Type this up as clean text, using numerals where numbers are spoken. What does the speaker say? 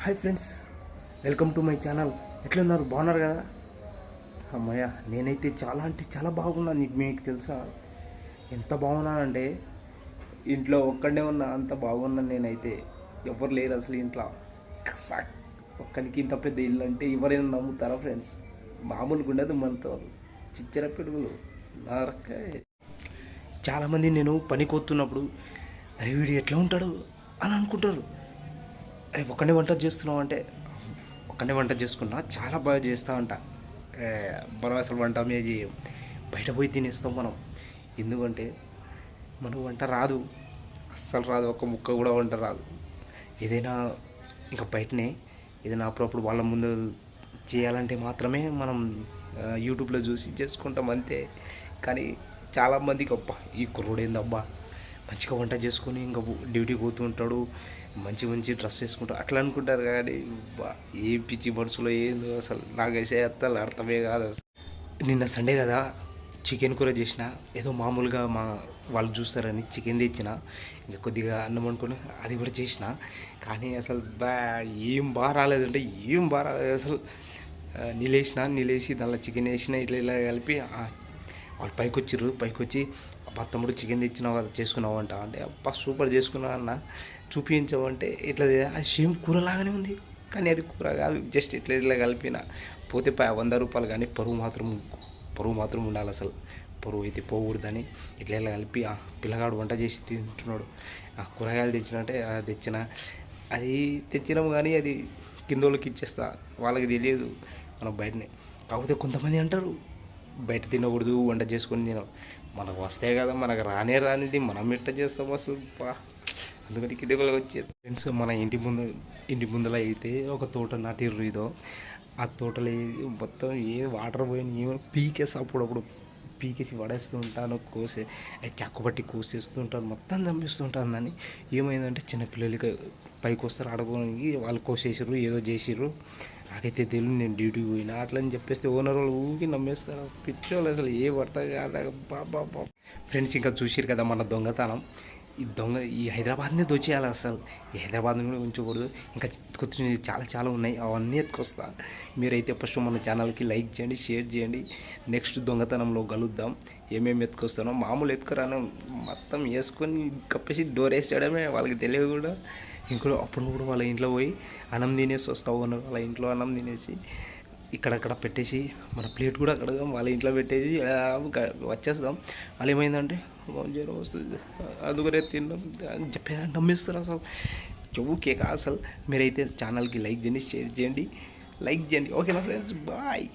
Hi friends, welcome to my channel. ఎట్లున్నారు? బాగున్నారు కదా? అమ్మయ్య, నేనైతే చాలా అంటే చాలా బాగున్నాను. మీకు తెలుసా ఎంత బాగున్నానంటే ఇంట్లో ఒక్కడే ఉన్నా అంత బాగున్నాను నేనైతే. ఎవరు లేరు అసలు ఇంట్లో. కసాక్ ఒక్కడికి ఇంత పెద్ద ఇల్లు అంటే ఎవరైనా నమ్ముతారా ఫ్రెండ్స్? మామూలుగా ఉండదు మనతో. చిచ్చర పిడుగులు నరక. చాలామంది నేను పనికి వస్తున్నప్పుడు అరే వీడు ఎట్లా ఉంటాడు అని అనుకుంటారు. అరే ఒక్కనే వంట చేస్తున్నావు అంటే ఒక్కనే వంట చేసుకున్నా చాలా బాగా చేస్తా అంట. మనం అసలు వంట మీద చేయం, బయట పోయి తినేస్తాం మనం. ఎందుకంటే మనకు వంట రాదు, అస్సలు రాదు, ఒక ముక్క కూడా వంట రాదు. ఏదైనా ఇంకా బయటనే ఏదైనా అప్పుడప్పుడు వాళ్ళ ముందు చేయాలంటే మాత్రమే మనం యూట్యూబ్లో చూసి చేసుకుంటాం అంతే. కానీ చాలామందికి అబ్బా ఈ కుర్రోడు ఏందబ్బా మంచిగా వంట చేసుకొని ఇంకా డ్యూటీకి పోతూ ఉంటాడు, మంచి మంచి డ్రెస్ వేసుకుంటాడు అట్లా అనుకుంటారు. కానీ ఏ పిచ్చి మనసులో ఏందో అసలు నాకైతే అసలు అర్థమే కాదు అసలు. నిన్న సండే కదా, చికెన్ కూర చేసిన. ఏదో మామూలుగా మా వాళ్ళు చూస్తారని చికెన్ తెచ్చిన, ఇంకా కొద్దిగా అన్నం అనుకుని అది కూడా చేసిన. కానీ అసలు ఏం బాగా రాలేదంటే ఏం బాగా రాలేదు అసలు. నీళ్ళేసి దానిలో చికెన్ వేసిన, ఇట్లా ఇలా కలిపి వాళ్ళు పైకి వచ్చి అబ్బా తమ్ముడు చికెన్ తెచ్చినావు కదా చేసుకున్నావు అంట అంటే అబ్బా సూపర్ చేసుకున్నావు అన్న చూపించావంటే ఇట్లా అది సేమ్ కూరలాగానే ఉంది. కానీ అది కూర కాదు, జస్ట్ ఇట్లా ఇట్లా కలిపిన పోతే 100 రూపాయలు. కానీ పరువు మాత్రం ఉండాలి అసలు. పరువు అయితే పోకూడదని ఇట్లా ఇలా కలిపి పిల్లగాడు వంట చేసి తింటున్నాడు. కూరగాయలు తెచ్చినంటే అది తెచ్చినాము కానీ అది కిందోళ్ళకి ఇచ్చేస్తా, వాళ్ళకి తెలియదు మనం బయటనే. కాకపోతే కొంతమంది అంటారు బయట తినకూడదు, వంట చేసుకొని తినం. మనకు వస్తే కదా, మనకు రానిది మనం ఎట్లా చేస్తాం అసలు. అందుకని కిందకి వచ్చేది ఫ్రెండ్స్. మన ఇంటి ముందర అయితే ఒక తోట నాటిర్రు. ఇదో ఆ తోటలో మొత్తం వాటర్ పోయిన పీకేసి అప్పుడప్పుడు పీకేసి పడేస్తూ ఉంటాను. చక్కు పట్టి కోసేస్తూ ఉంటాను, మొత్తం చంపిస్తూ ఉంటాను. దాన్ని ఏమైందంటే చిన్నపిల్లలకి పైకి వస్తారు ఆడుకోవడానికి, వాళ్ళు కోసేసారు, ఏదో చేసిర్రు. నాకైతే తెలియదు, నేను డ్యూటీకి పోయినా అట్లా అని చెప్పేస్తే ఓనర్ వాళ్ళు ఊరికి నమ్మేస్తారు. పిచ్చోళ్ళు అసలు ఏ పడతాయి కాదా బాబా. ఫ్రెండ్స్ ఇంకా చూసిరు కదా మన దొంగతనం. ఈ హైదరాబాద్నే దోచేయాలి అసలు. ఈ హైదరాబాద్ని కూడా ఉంచకూడదు. ఇంకా చాలా చాలా ఉన్నాయి, అవన్నీ ఎత్తుకొస్తా. మీరైతే ఫస్ట్ మన ఛానల్కి లైక్ చేయండి, షేర్ చేయండి. నెక్స్ట్ దొంగతనంలో కలుద్దాం. ఏమేమి ఎత్తుకొస్తానో మామూలు ఎత్తుకురాను, మొత్తం వేసుకొని కప్పేసి డోర్ వేసేయడమే. వాళ్ళకి తెలియదు కూడా. ఇంకో అప్పుడు వాళ్ళ ఇంట్లో పోయి అన్నం తినేసి వస్తావు, వాళ్ళ ఇంట్లో అన్నం తినేసి ఇక్కడక్కడ పెట్టేసి మన ప్లేట్ కూడా కడదాం, వాళ్ళ ఇంట్లో పెట్టేసి వచ్చేస్తాం. వాళ్ళు ఏమైందంటే జ్వరం వస్తుంది అందుకనే తిన్నాం అని చెప్పేదాన్ని నమ్మేస్తారు అసలు. చెవుకే కాదు అసలు. మీరైతే ఛానల్కి లైక్ చేయండి, షేర్ చేయండి, ఓకేనా ఫ్రెండ్స్? బాయ్.